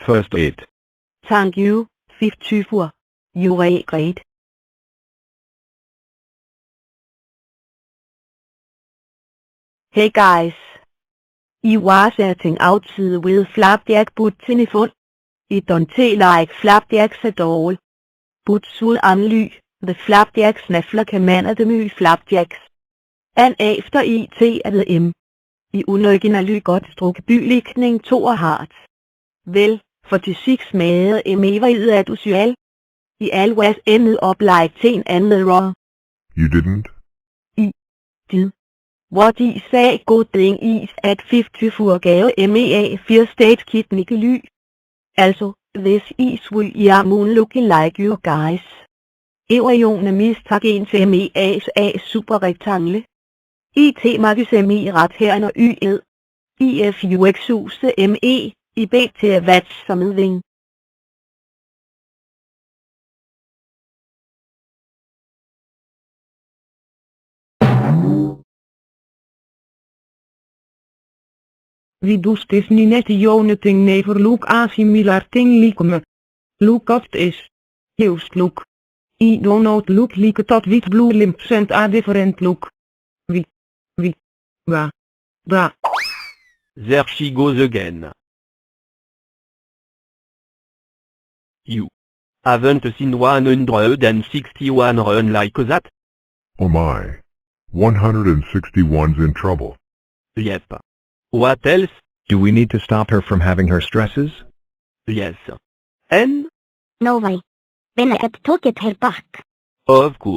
First aid. Thank you, 54. You are great. Hey guys. I was setting out with flapjack but telephone. I don't like flapjacks at all. But so anly, the flapjack snaffler kan man af dem i flapjacks. And efter IT af dem. I unoriginal godt strukket bylikning 2 og hart. Vel, for de 6 made var at usual. I always ended up like 10 and wrong. You didn't? I did. What I say good thing is at 54 gave MEA 4 state kit Nikkely. Altså, this is will I moon looking like you guys. Evasion mistag en til MEA's A super rektangle. IT markes ME ret her og YED. IFUX use ME, i BT vats formidling. Vidus desnination ting never look a similar thing like me. Look oft is. Just look. I do not look like that with blue lips and a different look. We. Wa. Da. There she goes again. You haven't seen 161 run like that? Oh my. 161's in trouble. Yep. What else? Do we need to stop her from having her stresses? Yes. And? No way. Then I got to get her back. Of course.